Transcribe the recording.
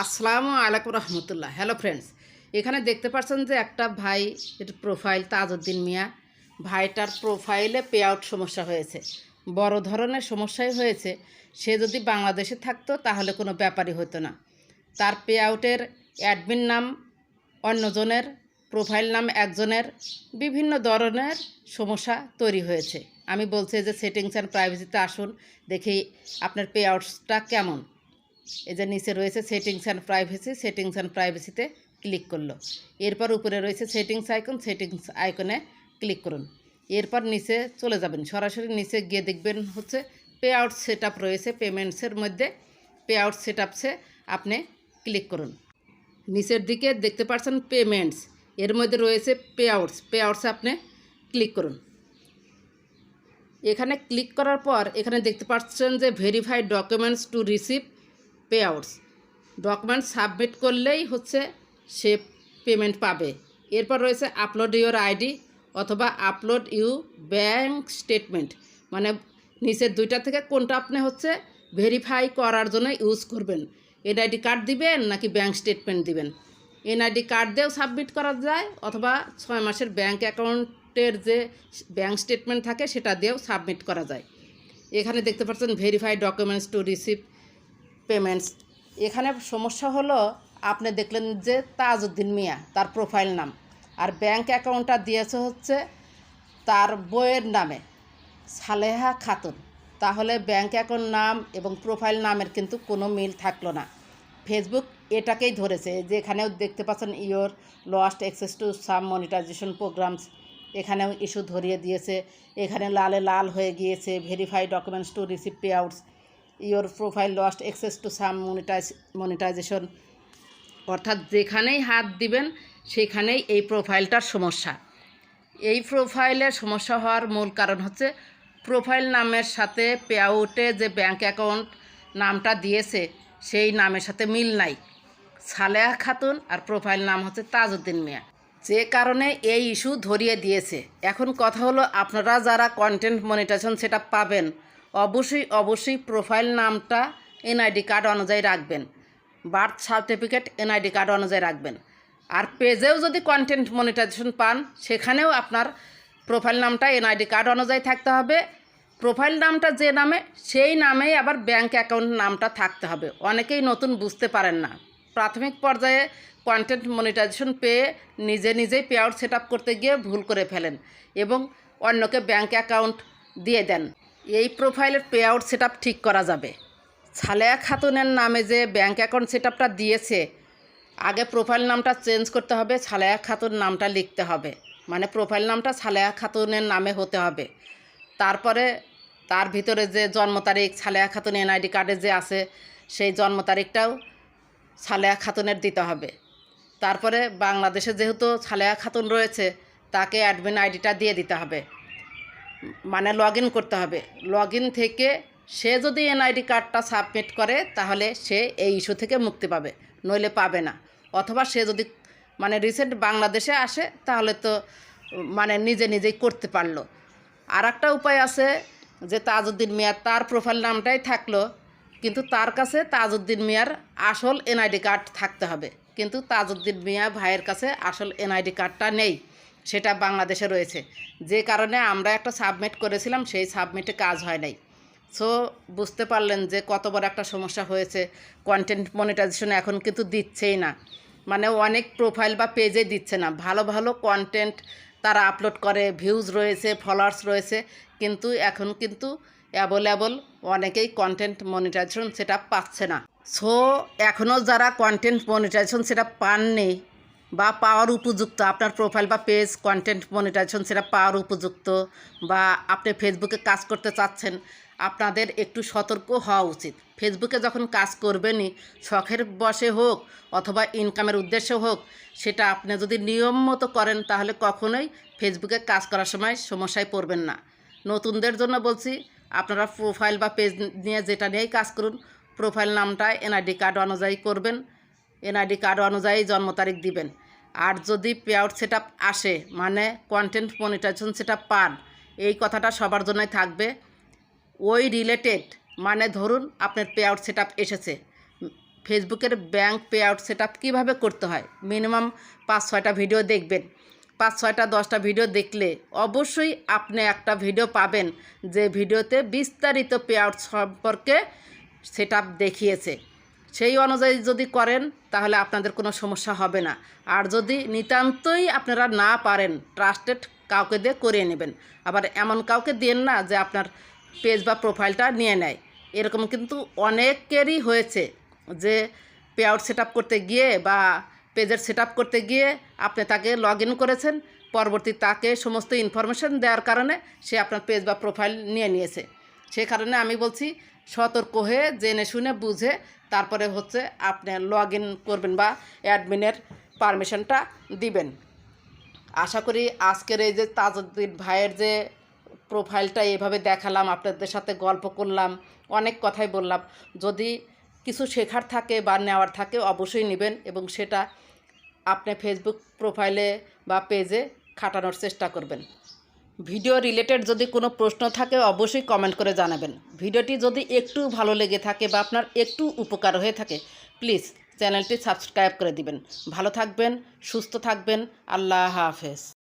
আসসালামু আলাইকুম রহমতুল্লাহ। Hello friends, এখানে দেখতে পাচ্ছেন যে একটা ভাই, এটা প্রোফাইল তাজউদ্দিন মিয়া। ভাইটার প্রোফাইলে পে আউট সমস্যা হয়েছে, বড় ধরনের সমস্যাই হয়েছে। সে যদি বাংলাদেশে থাকতো তাহলে কোনো ব্যাপারই হতো না। তার পে আউটের অ্যাডমিন নাম অন্যজনের, প্রোফাইল নাম একজনের, বিভিন্ন ধরনের সমস্যা তৈরি হয়েছে। আমি বলছি যে সেটিংস অ্যান্ড প্রাইভেসিতে আসুন, দেখি আপনার পে আউটসটা কেমন। এই যে নিচে রয়েছে settings and privacy, settings and প্রাইভেসিতে ক্লিক করলো। এরপর উপরে রয়েছে সেটিংস আইকন, সেটিংস আইকনে ক্লিক করুন। এরপর নিচে চলে যাবেন, সরাসরি নিচে গিয়ে দেখবেন হচ্ছে পে আউট সেট আপ রয়েছে। পেমেন্টসের মধ্যে পে আউট সেট আপসে আপনি ক্লিক করুন। নিচের দিকে দেখতে পাচ্ছেন পেমেন্টস, এর মধ্যে রয়েছে পে আউটস। পে আউটসে আপনি ক্লিক করুন। এখানে ক্লিক করার পর এখানে দেখতে পাচ্ছেন যে verified documents to receive pay outs. Document submit করলেই হচ্ছে সে পেমেন্ট পাবে। এরপর রয়েছে আপলোড ইউর আইডি অথবা আপলোড ইউ ব্যাঙ্ক স্টেটমেন্ট, মানে নিচের দুইটা থেকে কোনটা আপনি হচ্ছে ভেরিফাই করার জন্য ইউজ করবেন। এনআইডি কার্ড দিবেন নাকি ব্যাঙ্ক স্টেটমেন্ট দিবেন। এনআইডি কার্ড দিয়েও সাবমিট করা যায় অথবা 6 মাসের ব্যাঙ্ক অ্যাকাউন্টের যে ব্যাঙ্ক স্টেটমেন্ট থাকে সেটা দিয়েও সাবমিট করা যায়। এখানে দেখতে পাচ্ছেন verified documents to receive payments. এখানে সমস্যা হলো আপনি দেখলেন যে তাজউদ্দিন মিয়া তার প্রোফাইল নাম, আর ব্যাঙ্ক অ্যাকাউন্টটা দিয়েছে হচ্ছে তার বইয়ের নামে সালেহা খাতুন। তাহলে ব্যাঙ্ক অ্যাকাউন্ট নাম এবং প্রোফাইল নামের কিন্তু কোনো মিল থাকলো না। ফেসবুক এটাকেই ধরেছে, যেখানেও দেখতে পাচ্ছেন your lost access to some monetization programs, এখানেও ইস্যু ধরিয়ে দিয়েছে। এখানে লালে লাল হয়ে গিয়েছে verified documents to receive payouts, your profile lost access to some monetization. অর্থাৎ যেখানেই হাত দিবেন সেখানেই এই প্রোফাইলটার সমস্যা। এই প্রোফাইলের সমস্যা হওয়ার মূল কারণ হচ্ছে প্রোফাইল নামের সাথে পে আউটে যে ব্যাঙ্ক অ্যাকাউন্ট নামটা দিয়েছে সেই নামের সাথে মিল নাই। সালেহা খাতুন আর প্রোফাইল নাম হচ্ছে তাজউদ্দিন মিয়া, যে কারণে এই ইস্যু ধরিয়ে দিয়েছে। এখন কথা হলো, আপনারা যারা কন্টেন্ট মনিটাইজেশন সেটা পাবেন অবশ্যই প্রোফাইল নামটা এনআইডি কার্ড অনুযায়ী রাখবেন, বার্থ সার্টিফিকেট এনআইডি কার্ড অনুযায়ী রাখবেন। আর পেজেও যদি কন্টেন্ট মনিটাইজেশন পান সেখানেও আপনার প্রোফাইল নামটা এনআইডি কার্ড অনুযায়ী থাকতে হবে। প্রোফাইল নামটা যে নামে সেই নামেই আবার ব্যাঙ্ক অ্যাকাউন্ট নামটা থাকতে হবে। অনেকেই নতুন বুঝতে পারেন না, প্রাথমিক পর্যায়ে কন্টেন্ট মনিটাইজেশন পেয়ে নিজেই পে আউট সেট আপ করতে গিয়ে ভুল করে ফেলেন এবং অন্যকে ব্যাঙ্ক অ্যাকাউন্ট দিয়ে দেন। এই প্রোফাইলের পে আউট সেট আপ ঠিক করা যাবে। সালেহা খাতুনের নামে যে ব্যাঙ্ক অ্যাকাউন্ট সেট আপটা দিয়েছে, আগে প্রোফাইল নামটা চেঞ্জ করতে হবে, সালেহা খাতুন নামটা লিখতে হবে, মানে প্রোফাইল নামটা সালেহা খাতুনের নামে হতে হবে। তারপরে তার ভিতরে যে জন্ম তারিখ সালেহা খাতুন এনআইডি কার্ডে যে আছে সেই জন্ম তারিখটাও সালেহা খাতুনের দিতে হবে। তারপরে বাংলাদেশে যেহেতু সালেহা খাতুন রয়েছে তাকে অ্যাডমিন আইডিটা দিয়ে দিতে হবে, মানে লগ ইন করতে হবে। লগ ইন থেকে সে যদি এনআইডি কার্ডটা সাবমিট করে তাহলে সে এই ইস্যু থেকে মুক্তি পাবে, নইলে পাবে না। অথবা সে যদি মানে রিসেন্ট বাংলাদেশে আসে তাহলে তো মানে নিজেই করতে পারলো। আর একটা উপায় আছে যে তাজউদ্দিন মিয়া তার প্রোফাইল নামটাই থাকলো, কিন্তু তার কাছে তাজউদ্দিন মিয়ার আসল এনআইডি কার্ড থাকতে হবে। কিন্তু তাজউদ্দিন মিয়া ভাইয়ের কাছে আসল এনআইডি কার্ডটা নেই, সেটা বাংলাদেশে রয়েছে, যে কারণে আমরা একটা সাবমিট করেছিলাম, সেই সাবমিটে কাজ হয় নাই। সো বুঝতে পারলেন যে কত বড় একটা সমস্যা হয়েছে। কন্টেন্ট মনিটাইজেশন এখন কিন্তু দিচ্ছেই না, মানে অনেক প্রোফাইল বা পেজে দিচ্ছে না। ভালো কন্টেন্ট তারা আপলোড করে, ভিউজ রয়েছে, ফলোয়ার্স রয়েছে, কিন্তু এখন কিন্তু অ্যাভেলেবল অনেকেই কন্টেন্ট মনিটাইজেশন সেটা পাচ্ছে না। সো এখনও যারা কন্টেন্ট মনিটাইজেশন সেটা পাননি বা পাওয়ার উপযুক্ত, আপনার প্রোফাইল বা পেজ কন্টেন্ট মনিটাইজেশন সেটা পাওয়ার উপযুক্ত, বা আপনি ফেসবুকে কাজ করতে চাচ্ছেন, আপনাদের একটু সতর্ক হওয়া উচিত। ফেসবুকে যখন কাজ করবেনই, শখের বশে হোক অথবা ইনকামের উদ্দেশ্যে হোক, সেটা আপনি যদি নিয়ম মতো করেন তাহলে কখনোই ফেসবুকে কাজ করার সময় সমস্যায় পড়বেন না। নতুনদের জন্য বলছি, আপনারা প্রোফাইল বা পেজ নিয়ে যেটা নিয়েই কাজ করুন, প্রোফাইল নামটা এনআইডি কার্ড অনুযায়ী করবেন, এনআইডি কার্ড অনুযায়ী জন্ম তারিখ দিবেন। আর যদি পে আউট সেট আপ আসে, মানে কন্টেন্ট মনিটাইজেশন সেট আপ পান, এই কথাটা সবার জন্যই থাকবে। ওই রিলেটেড, মানে ধরুন আপনার পে আউট সেট আপ এসেছে, ফেসবুকের bank pay out set up কীভাবে করতে হয়। মিনিমাম 5-6টা ভিডিও দেখবেন। 5-6টা 10টা ভিডিও দেখলে অবশ্যই আপনি একটা ভিডিও পাবেন যে ভিডিওতে বিস্তারিত পে আউট সম্পর্কে সেট আপ দেখিয়েছে। সেই অনুযায়ী যদি করেন তাহলে আপনাদের কোনো সমস্যা হবে না। আর যদি নিতান্তই আপনারা না পারেন, ট্রাস্টেড কাউকে দিয়ে করিয়ে নেবেন। আবার এমন কাউকে দিন না যে আপনার পেজ বা প্রোফাইলটা নিয়ে নেয়। এরকম কিন্তু অনেকেরই হয়েছে যে পে আউট সেট আপ করতে গিয়ে বা পেজের সেট আপ করতে গিয়ে আপনি তাকে লগ ইন করেছেন, পরবর্তী তাকে সমস্ত ইনফরমেশন দেওয়ার কারণে সে আপনার পেজ বা প্রোফাইল নিয়ে নিয়েছে। সে কারণে আমি বলছি সতর্ক হয়ে জেনে শুনে বুঝে তারপরে হচ্ছে আপনি লগ ইন করবেন বা অ্যাডমিনের পারমিশনটা দিবেন। আশা করি আজকের এই যে তাজউদ্দিন ভাইয়ের যে প্রোফাইলটা এভাবে দেখালাম, আপনাদের সাথে গল্প করলাম, অনেক কথাই বললাম, যদি কিছু শেখার থাকে বা নেওয়ার থাকে অবশ্যই নেবেন এবং সেটা আপনি ফেসবুক প্রোফাইলে বা পেজে খাটানোর চেষ্টা করবেন। ভিডিও রিলেটেড যদি কোনো প্রশ্ন থাকে অবশ্যই কমেন্ট করে জানাবেন। ভিডিওটি যদি একটু ভালো লেগে থাকে বা আপনার একটু উপকার হয়ে থাকে প্লিজ চ্যানেলটি সাবস্ক্রাইব করে দিবেন। ভালো থাকবেন, সুস্থ থাকবেন। আল্লাহ হাফেজ।